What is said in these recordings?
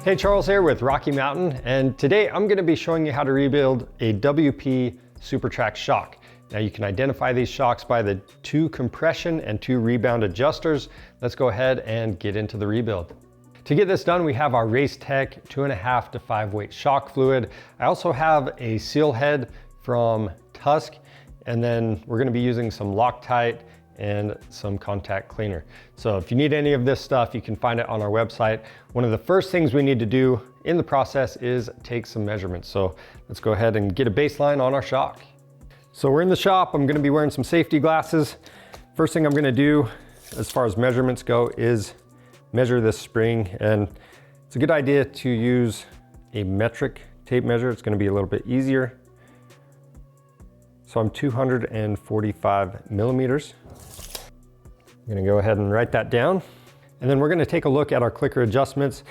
Hey, Charles here with Rocky Mountain, and today I'm going to be showing you how to rebuild a WP Supertrax shock. Now you can identify these shocks by the 2 compression and 2 rebound adjusters. Let's go ahead and get into the rebuild. To get this done, we have our Race Tech 2.5 to 5 weight shock fluid. I also have a seal head from Tusk, and then we're going to be using some Loctite and some contact cleaner. So if you need any of this stuff, you can find it on our website. One of the first things we need to do in the process is take some measurements. So let's go ahead and get a baseline on our shock. So we're in the shop. I'm going to be wearing some safety glasses. First thing I'm going to do as far as measurements go is measure this spring, and it's a good idea to use a metric tape measure. It's going to be a little bit easier. So I'm 245 millimeters. I'm going to go ahead and write that down. And then we're going to take a look at our clicker adjustments.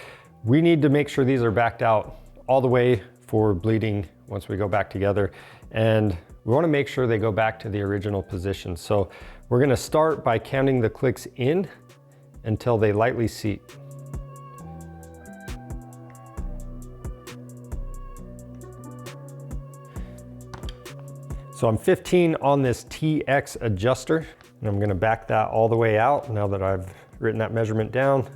We need to make sure these are backed out all the way for bleeding once we go back together. And we want to make sure they go back to the original position. So we're going to start by counting the clicks in until they lightly seat. So I'm 15 on this TX adjuster, and I'm gonna back that all the way out now that I've written that measurement down.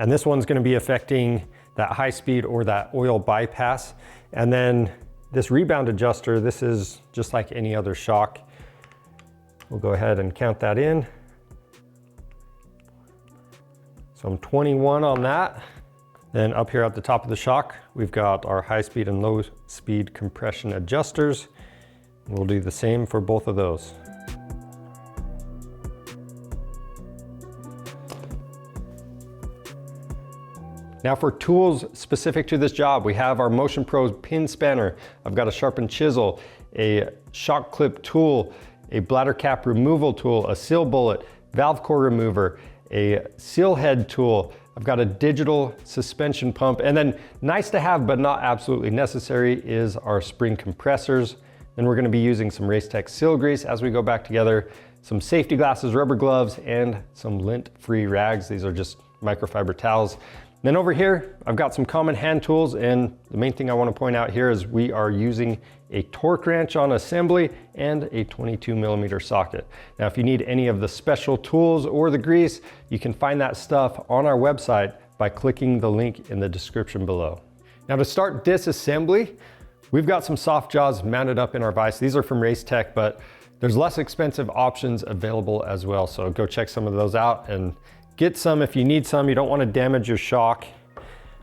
And this one's gonna be affecting that high speed or that oil bypass. And then this rebound adjuster, this is just like any other shock. We'll go ahead and count that in. So I'm 21 on that. Then up here at the top of the shock, we've got our high speed and low speed compression adjusters. We'll do the same for both of those. Now for tools specific to this job, we have our Motion Pro pin spanner. I've got a sharpened chisel, a shock clip tool, a bladder cap removal tool, a seal bullet, valve core remover, a seal head tool. I've got a digital suspension pump, and then nice to have but not absolutely necessary is our spring compressors. Then we're going to be using some Race Tech seal grease as we go back together, some safety glasses, rubber gloves, and some lint-free rags. These are just microfiber towels. Then over here, I've got some common hand tools, and the main thing I want to point out here is we are using a torque wrench on assembly and a 22 millimeter socket. Now, if you need any of the special tools or the grease, you can find that stuff on our website by clicking the link in the description below. Now to start disassembly, we've got some soft jaws mounted up in our vise. These are from Race Tech, but there's less expensive options available as well. So go check some of those out and get some if you need some. You don't want to damage your shock.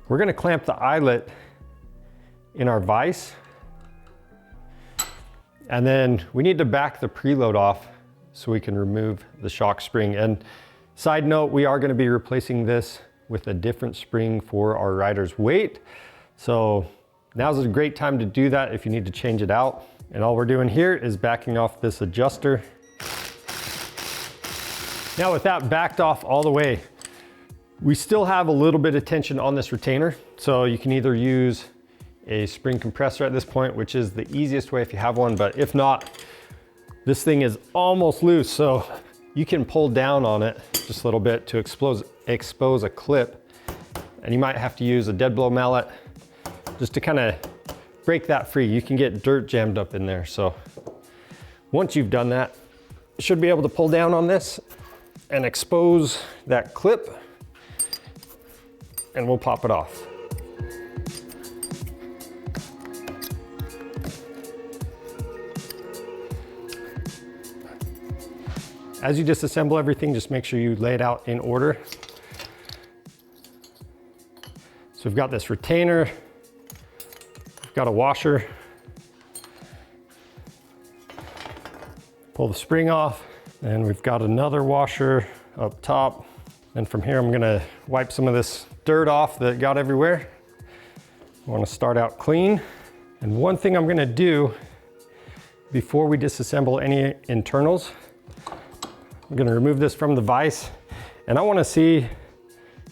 We're going to clamp the eyelet in our vise. And then we need to back the preload off so we can remove the shock spring. And side note, we are going to be replacing this with a different spring for our rider's weight. So now's a great time to do that if you need to change it out. And all we're doing here is backing off this adjuster. Now with that backed off all the way, we still have a little bit of tension on this retainer. So you can either use a spring compressor at this point, which is the easiest way if you have one, but if not, this thing is almost loose. So you can pull down on it just a little bit to expose a clip. And you might have to use a dead blow mallet just to kind of break that free. You can get dirt jammed up in there. So once you've done that, you should be able to pull down on this and expose that clip, and we'll pop it off. As you disassemble everything, just make sure you lay it out in order. So we've got this retainer, we've got a washer. Pull the spring off, and we've got another washer up top. And from here, I'm gonna wipe some of this dirt off that got everywhere. I wanna start out clean. And one thing I'm gonna do before we disassemble any internals, I'm gonna remove this from the vise, and I wanna see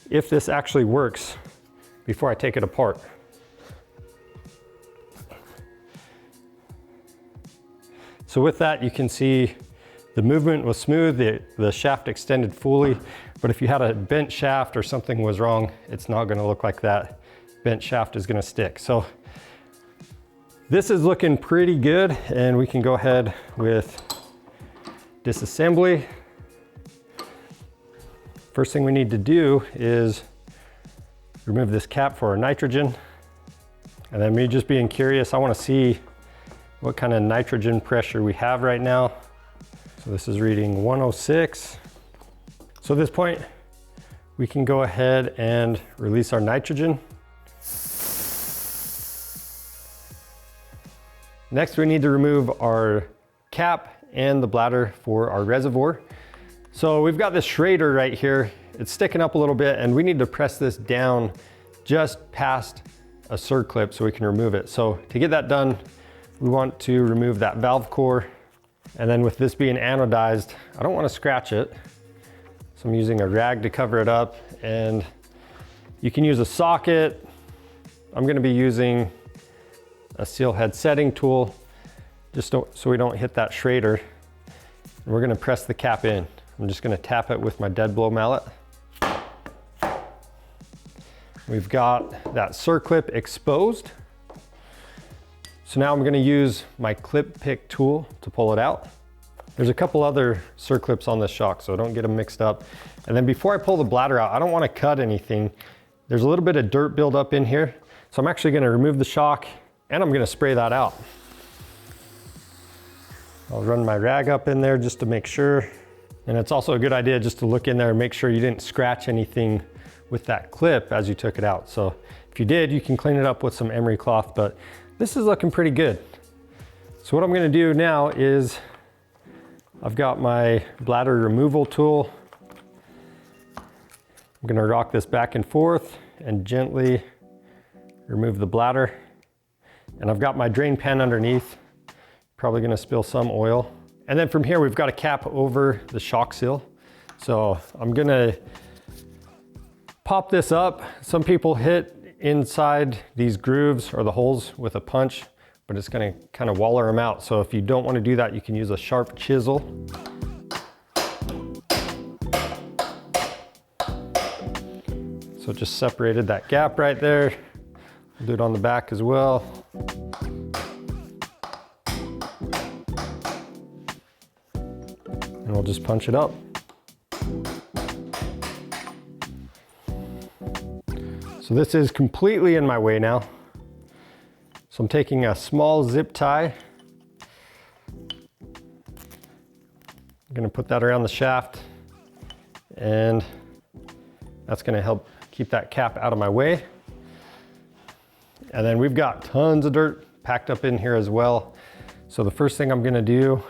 if this actually works before I take it apart. So with that, you can see The movement was smooth, the shaft extended fully, but if you had a bent shaft or something was wrong, it's not gonna look like that. Bent shaft is gonna stick. So this is looking pretty good, and we can go ahead with disassembly. First thing we need to do is remove this cap for our nitrogen. And then me just being curious, I wanna see what kind of nitrogen pressure we have right now. So this is reading 106. So at this point, we can go ahead and release our nitrogen. Next, we need to remove our cap and the bladder for our reservoir. So we've got this Schrader right here. It's sticking up a little bit, and we need to press this down just past a circlip so we can remove it. So to get that done, we want to remove that valve core. And then with this being anodized, I don't want to scratch it. So I'm using a rag to cover it up, and you can use a socket. I'm going to be using a seal head setting tool just so we don't hit that Schrader. And we're going to press the cap in. I'm just going to tap it with my dead blow mallet. We've got that circlip exposed. So now I'm going to use my clip pick tool to pull it out. There's a couple other circlips on this shock, so don't get them mixed up. And then before I pull the bladder out, I don't want to cut anything. There's a little bit of dirt buildup in here. So I'm actually going to remove the shock, and I'm going to spray that out. I'll run my rag up in there just to make sure. And it's also a good idea just to look in there and make sure you didn't scratch anything with that clip as you took it out. So if you did, you can clean it up with some emery cloth, but this is looking pretty good. So what I'm gonna do now is I've got my bladder removal tool. I'm gonna rock this back and forth and gently remove the bladder. And I've got my drain pan underneath, probably gonna spill some oil. And then from here, we've got a cap over the shock seal. So I'm gonna pop this up. Some people hit inside these grooves or the holes with a punch, but it's gonna kind of waller them out. So if you don't want to do that, you can use a sharp chisel. So it just separated that gap right there. We'll do it on the back as well. And we'll just punch it up. So this is completely in my way now. So I'm taking a small zip tie. I'm gonna put that around the shaft, and that's gonna help keep that cap out of my way. And then we've got tons of dirt packed up in here as well. So the first thing I'm gonna do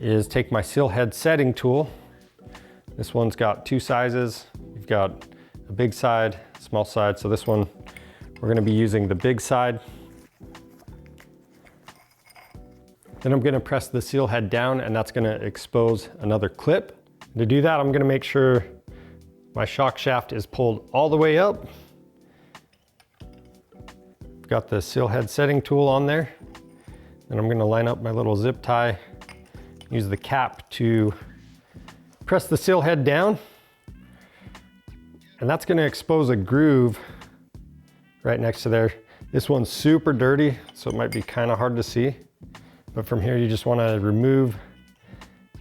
is take my seal head setting tool. This one's got two sizes. You've got a big side, small side. So this one, we're gonna be using the big side. Then I'm gonna press the seal head down, and that's gonna expose another clip. To do that, I'm gonna make sure my shock shaft is pulled all the way up. I've got the seal head setting tool on there. And I'm gonna line up my little zip tie, use the cap to press the seal head down. And that's gonna expose a groove right next to there. This one's super dirty, so it might be kind of hard to see. But from here, you just wanna remove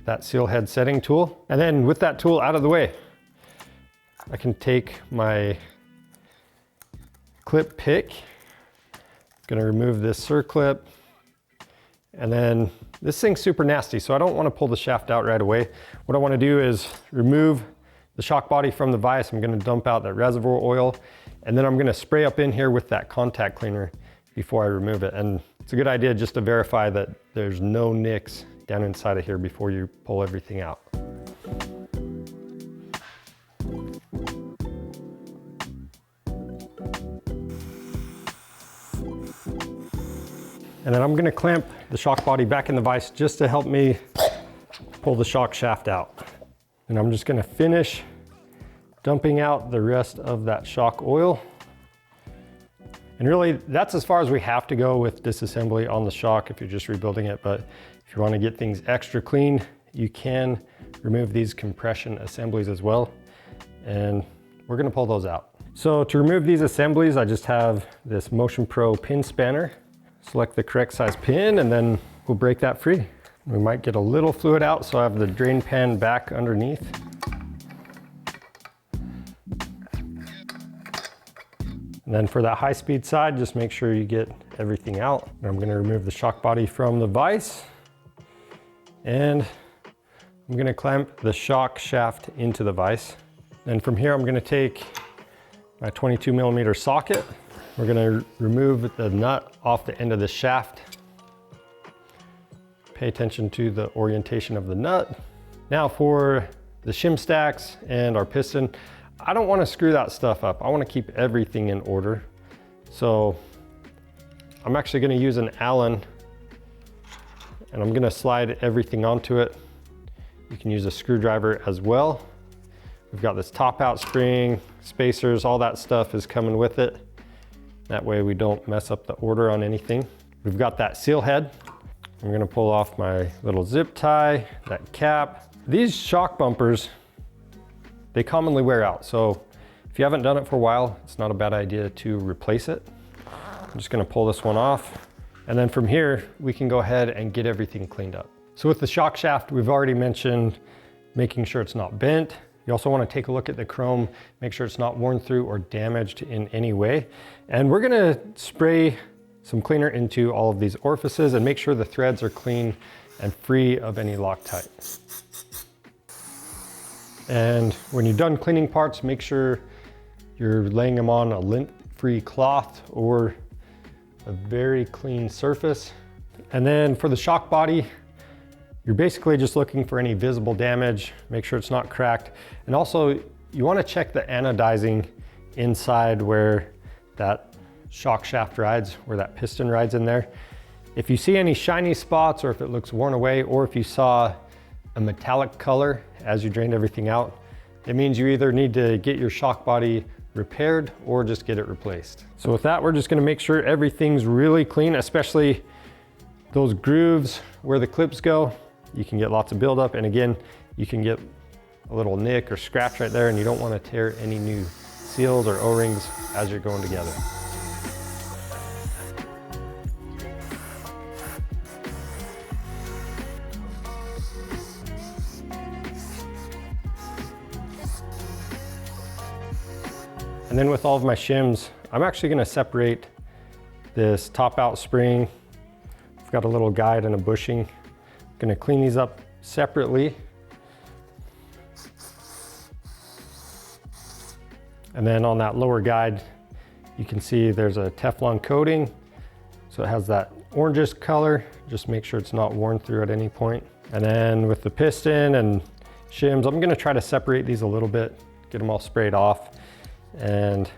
that seal head setting tool. And then with that tool out of the way, I can take my clip pick. Gonna remove this circlip. And then this thing's super nasty, so I don't wanna pull the shaft out right away. What I wanna do is remove the shock body from the vise. I'm gonna dump out that reservoir oil, and then I'm gonna spray up in here with that contact cleaner before I remove it. And it's a good idea just to verify that there's no nicks down inside of here before you pull everything out. And then I'm gonna clamp the shock body back in the vise just to help me pull the shock shaft out. And I'm just gonna finish dumping out the rest of that shock oil. And really, that's as far as we have to go with disassembly on the shock if you're just rebuilding it. But if you wanna get things extra clean, you can remove these compression assemblies as well. And we're gonna pull those out. So to remove these assemblies, I just have this Motion Pro pin spanner. Select the correct size pin and then we'll break that free. We might get a little fluid out, so I have the drain pan back underneath. And then for that high-speed side, just make sure you get everything out. And I'm gonna remove the shock body from the vise. And I'm gonna clamp the shock shaft into the vise. And from here, I'm gonna take my 22mm socket. We're gonna remove the nut off the end of the shaft. Pay attention to the orientation of the nut. Now for the shim stacks and our piston, I don't want to screw that stuff up. I want to keep everything in order. So I'm actually going to use an Allen and I'm going to slide everything onto it. You can use a screwdriver as well. We've got this top out spring, spacers, all that stuff is coming with it. That way we don't mess up the order on anything. We've got that seal head. I'm gonna pull off my little zip tie, that cap. These shock bumpers, they commonly wear out. So if you haven't done it for a while, it's not a bad idea to replace it. I'm just gonna pull this one off. And then from here, we can go ahead and get everything cleaned up. So with the shock shaft, we've already mentioned making sure it's not bent. You also want to take a look at the chrome, make sure it's not worn through or damaged in any way. And we're gonna spray some cleaner into all of these orifices and make sure the threads are clean and free of any Loctite. And when you're done cleaning parts, make sure you're laying them on a lint-free cloth or a very clean surface. And then for the shock body, you're basically just looking for any visible damage, make sure it's not cracked. And also you want to check the anodizing inside where that shock shaft rides, where that piston rides in there. If you see any shiny spots or if it looks worn away or if you saw a metallic color as you drained everything out, it means you either need to get your shock body repaired or just get it replaced. So with that, we're just going to make sure everything's really clean, especially those grooves where the clips go. You can get lots of buildup, and again, you can get a little nick or scratch right there, and you don't want to tear any new seals or O-rings as you're going together. And then with all of my shims, I'm actually going to separate this top out spring. I've got a little guide and a bushing. Going to clean these up separately. And then on that lower guide, you can see there's a Teflon coating. So it has that orangish color. Just make sure it's not worn through at any point. And then with the piston and shims, I'm going to try to separate these a little bit, get them all sprayed off. And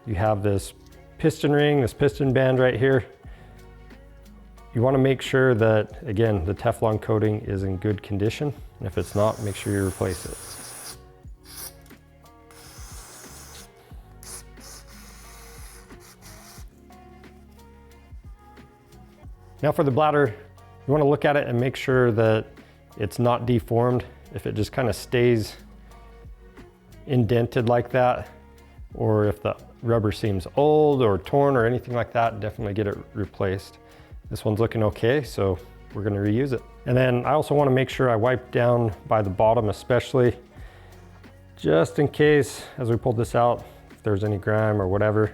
you have this piston ring, this piston band right here. You want to make sure that, again, the Teflon coating is in good condition. And if it's not, make sure you replace it. Now for the bladder, you want to look at it and make sure that it's not deformed. If it just kind of stays indented like that, or if the rubber seems old or torn or anything like that, definitely get it replaced. This one's looking okay, so we're going to reuse it. And then I also want to make sure I wipe down by the bottom, especially just in case as we pull this out, if there's any grime or whatever,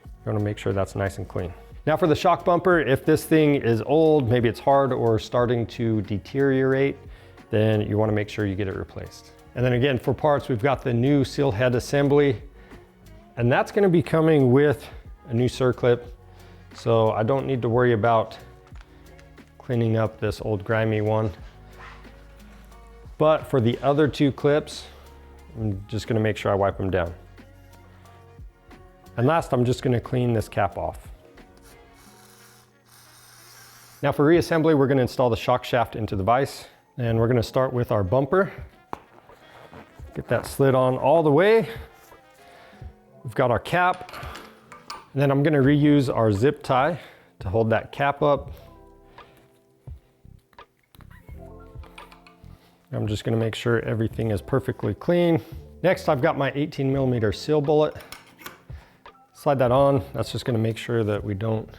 you want to make sure that's nice and clean. Now for the shock bumper, if this thing is old, maybe it's hard or starting to deteriorate, then you want to make sure you get it replaced. And then again, for parts, we've got the new seal head assembly, and that's going to be coming with a new circlip. So I don't need to worry about cleaning up this old grimy one. But for the other two clips, I'm just going to make sure I wipe them down. And last, I'm just going to clean this cap off. Now for reassembly, we're going to install the shock shaft into the vise, and we're going to start with our bumper. Get that slid on all the way. We've got our cap. And then I'm going to reuse our zip tie to hold that cap up. I'm just gonna make sure everything is perfectly clean. Next, I've got my 18mm seal bullet. Slide that on. That's just gonna make sure that we don't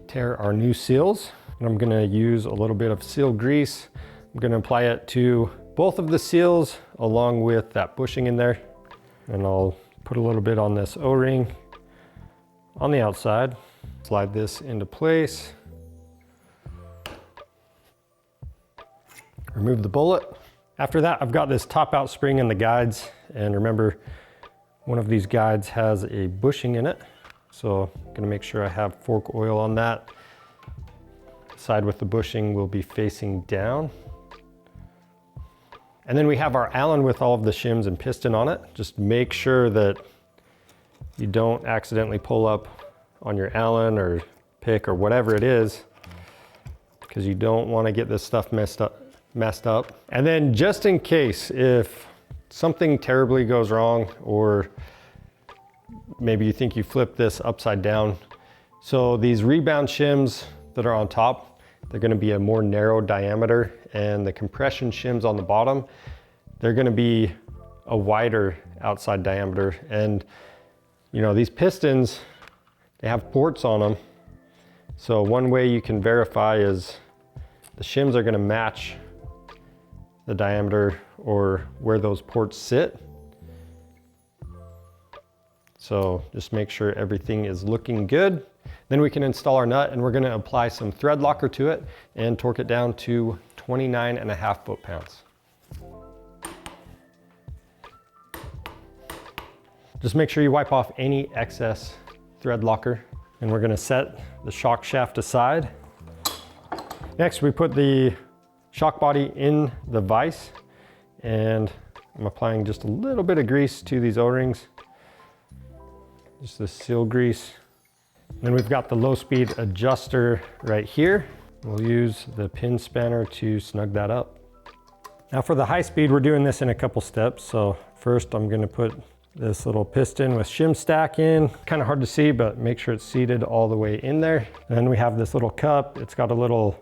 tear our new seals. And I'm gonna use a little bit of seal grease. I'm gonna apply it to both of the seals along with that bushing in there. And I'll put a little bit on this O-ring on the outside. Slide this into place. Remove the bullet. After that, I've got this top out spring in the guides. And remember, one of these guides has a bushing in it. So I'm gonna make sure I have fork oil on that. The side with the bushing will be facing down. And then we have our Allen with all of the shims and piston on it. Just make sure that you don't accidentally pull up on your Allen or pick or whatever it is, because you don't want to get this stuff messed up. And then just in case, if something terribly goes wrong, or maybe you think you flipped this upside down. So these rebound shims that are on top, they're gonna be a more narrow diameter, and the compression shims on the bottom, they're gonna be a wider outside diameter. And you know, these pistons, they have ports on them. So one way you can verify is the shims are gonna match the diameter or where those ports sit. So just make sure everything is looking good. Then we can install our nut, and we're gonna apply some thread locker to it and torque it down to 29.5 foot-pounds. Just make sure you wipe off any excess thread locker, and we're gonna set the shock shaft aside. Next, we put the shock body in the vise, and I'm applying just a little bit of grease to these O-rings. Just the seal grease. Then we've got the low speed adjuster right here. We'll use the pin spanner to snug that up. Now for the high speed, we're doing this in a couple steps. So first I'm gonna put this little piston with shim stack in. Kind of hard to see, but make sure it's seated all the way in there. And then we have this little cup. It's got a little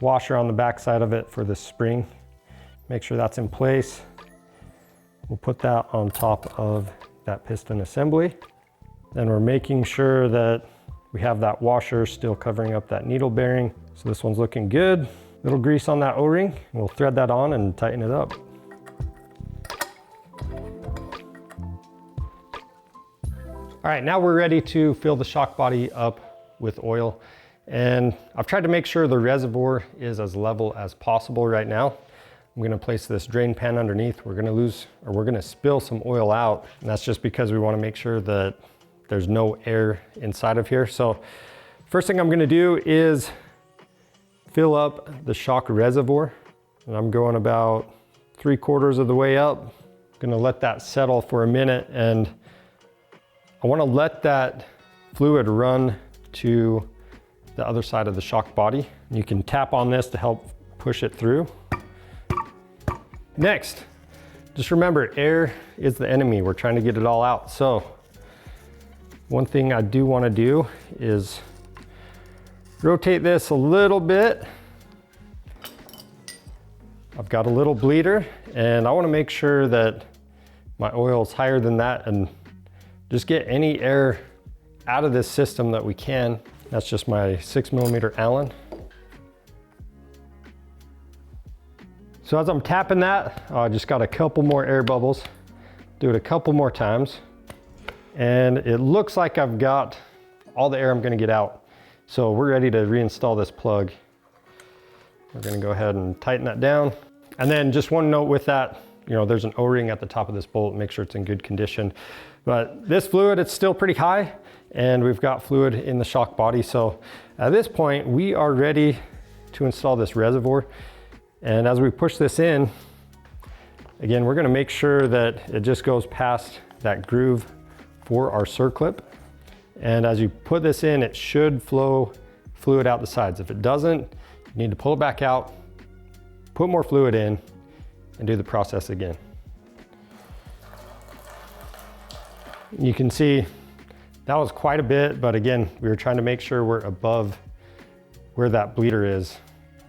washer on the back side of it for the spring. Make sure that's in place. We'll put that on top of that piston assembly. Then we're making sure that we have that washer still covering up that needle bearing. So this one's looking good. Little grease on that O-ring. We'll thread that on and tighten it up. All right, now we're ready to fill the shock body up with oil. And I've tried to make sure the reservoir is as level as possible right now. I'm gonna place this drain pan underneath. We're gonna spill some oil out. And that's just because we wanna make sure that there's no air inside of here. So first thing I'm gonna do is fill up the shock reservoir. And I'm going about 3/4 of the way up. Gonna let that settle for a minute, and I wanna let that fluid run to the other side of the shock body. You can tap on this to help push it through. Next, just remember, air is the enemy. We're trying to get it all out. So one thing I do want to do is rotate this a little bit. I've got a little bleeder, and I want to make sure that my oil is higher than that and just get any air out of this system that we can. That's just my 6mm Allen. So as I'm tapping that, I just got a couple more air bubbles. Do it a couple more times. And it looks like I've got all the air I'm gonna get out. So we're ready to reinstall this plug. We're gonna go ahead and tighten that down. And then just one note with that, you know, there's an O-ring at the top of this bolt. Make sure it's in good condition. But this fluid, it's still pretty high, and we've got fluid in the shock body. So at this point, we are ready to install this reservoir. And as we push this in, again, we're gonna make sure that it just goes past that groove for our circlip. And as you put this in, it should flow fluid out the sides. If it doesn't, you need to pull it back out, put more fluid in, and do the process again. You can see that was quite a bit, but again, we were trying to make sure we're above where that bleeder is.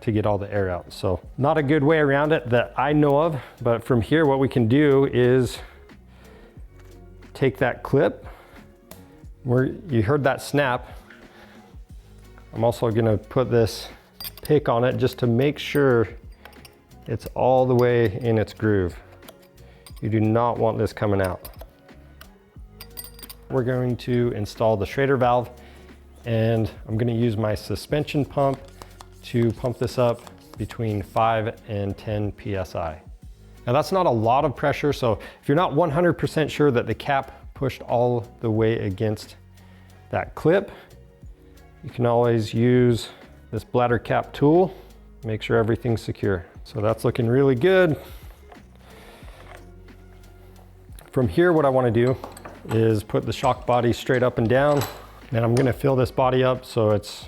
to get all the air out. So not a good way around it that I know of, but from here what we can do is take that clip where you heard that snap. I'm also gonna put this pick on it just to make sure it's all the way in its groove. You do not want this coming out. We're going to install the Schrader valve, and I'm gonna use my suspension pump to pump this up between 5 and 10 PSI. Now that's not a lot of pressure, so if you're not 100% sure that the cap pushed all the way against that clip, you can always use this bladder cap tool, make sure everything's secure. So that's looking really good. From here, what I want to do is put the shock body straight up and down. And I'm going to fill this body up so it's,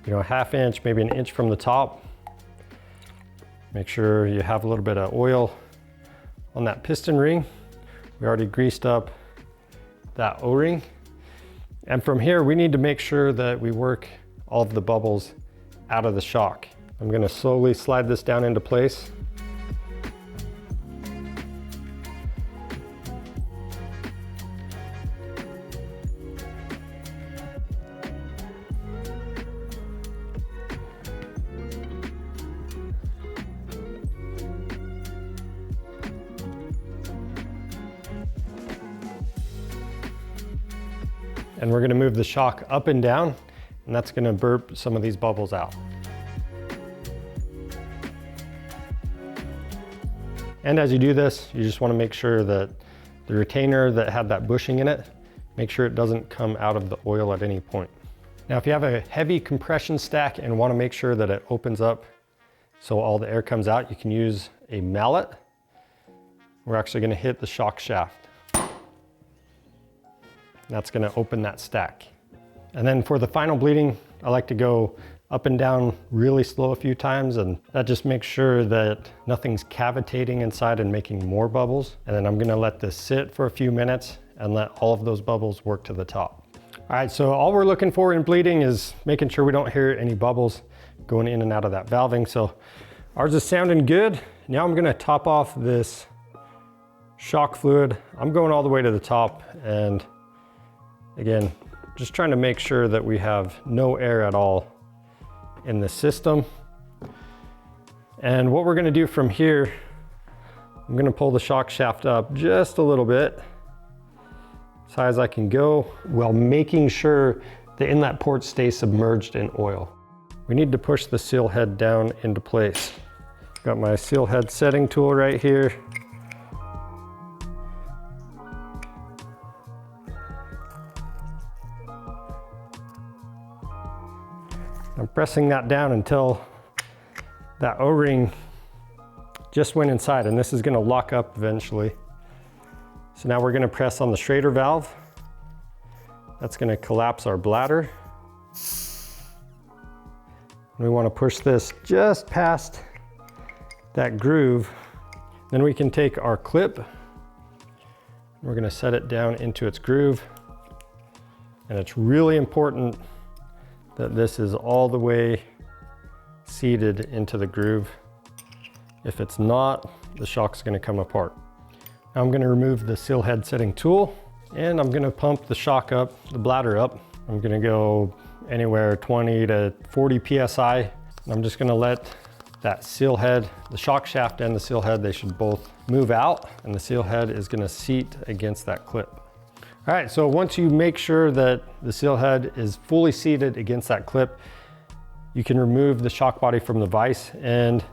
a 1/2 inch, maybe an inch from the top. Make sure you have a little bit of oil on that piston ring. We already greased up that O-ring. And from here, we need to make sure that we work all of the bubbles out of the shock. I'm going to slowly slide this down into place. And we're gonna move the shock up and down, and that's gonna burp some of these bubbles out. And as you do this, you just wanna make sure that the retainer that had that bushing in it, make sure it doesn't come out of the oil at any point. Now, if you have a heavy compression stack and wanna make sure that it opens up so all the air comes out, you can use a mallet. We're actually gonna hit the shock shaft. That's gonna open that stack. And then for the final bleeding, I like to go up and down really slow a few times, and that just makes sure that nothing's cavitating inside and making more bubbles. And then I'm gonna let this sit for a few minutes and let all of those bubbles work to the top. All right, so all we're looking for in bleeding is making sure we don't hear any bubbles going in and out of that valving. So ours is sounding good. Now I'm gonna top off this shock fluid. I'm going all the way to the top, and again, just trying to make sure that we have no air at all in the system. And what we're gonna do from here, I'm gonna pull the shock shaft up just a little bit, as high as I can go, while making sure the inlet port stays submerged in oil. We need to push the seal head down into place. Got my seal head setting tool right here. I'm pressing that down until that O-ring just went inside, and this is gonna lock up eventually. So now we're gonna press on the Schrader valve. That's gonna collapse our bladder. And we wanna push this just past that groove. Then we can take our clip, we're gonna set it down into its groove. And it's really important that this is all the way seated into the groove. If it's not, the shock's gonna come apart. Now I'm gonna remove the seal head setting tool, and I'm gonna pump the shock up, the bladder up. I'm gonna go anywhere 20 to 40 PSI. I'm just gonna let that seal head, the shock shaft and the seal head, they should both move out, and the seal head is gonna seat against that clip. All right, so once you make sure that the seal head is fully seated against that clip, you can remove the shock body from the vise, and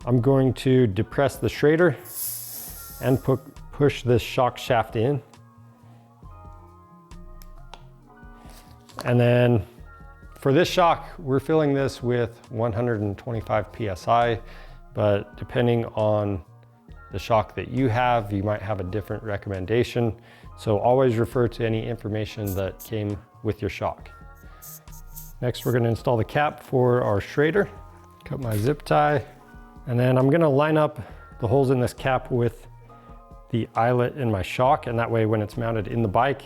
I'm going to depress the Schrader and push this shock shaft in. And then for this shock, we're filling this with 125 PSI, but depending on the shock that you have, you might have a different recommendation. So always refer to any information that came with your shock. Next, we're gonna install the cap for our Schrader. Cut my zip tie, and then I'm gonna line up the holes in this cap with the eyelet in my shock, and that way when it's mounted in the bike,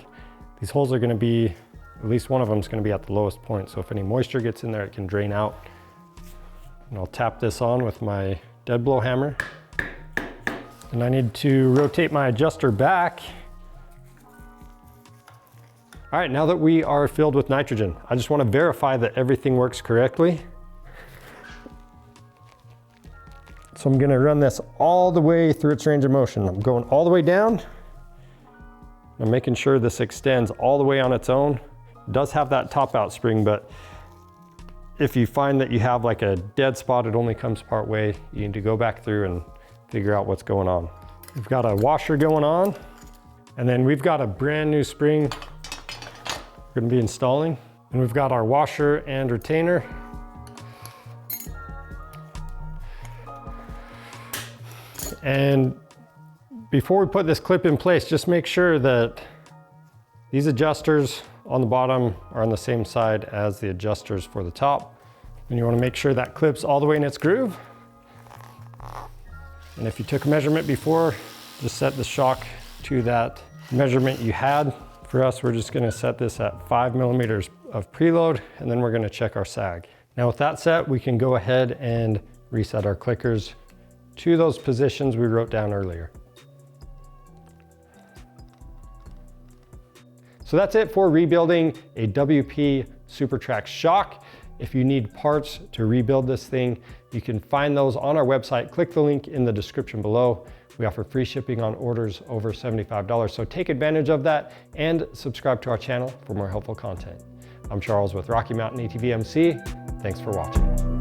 these holes are gonna be, at least one of them is gonna be at the lowest point. So if any moisture gets in there, it can drain out. And I'll tap this on with my dead blow hammer. And I need to rotate my adjuster back. All right, now that we are filled with nitrogen, I just want to verify that everything works correctly. So I'm gonna run this all the way through its range of motion. I'm going all the way down. I'm making sure this extends all the way on its own. It does have that top out spring, but if you find that you have like a dead spot, it only comes part way, you need to go back through and figure out what's going on. We've got a washer going on, and then we've got a brand new spring we're gonna be installing. And we've got our washer and retainer. And before we put this clip in place, just make sure that these adjusters on the bottom are on the same side as the adjusters for the top. And you want to make sure that clip's all the way in its groove. And if you took a measurement before, just set the shock to that measurement you had. For us, we're just going to set this at 5 millimeters of preload, and then we're going to check our sag. Now with that set, we can go ahead and reset our clickers to those positions we wrote down earlier. So that's it for rebuilding a WP Supertrax shock. If you need parts to rebuild this thing, you can find those on our website. Click the link in the description below. We offer free shipping on orders over $75, so take advantage of that and subscribe to our channel for more helpful content. I'm Charles with Rocky Mountain ATV MC. Thanks for watching.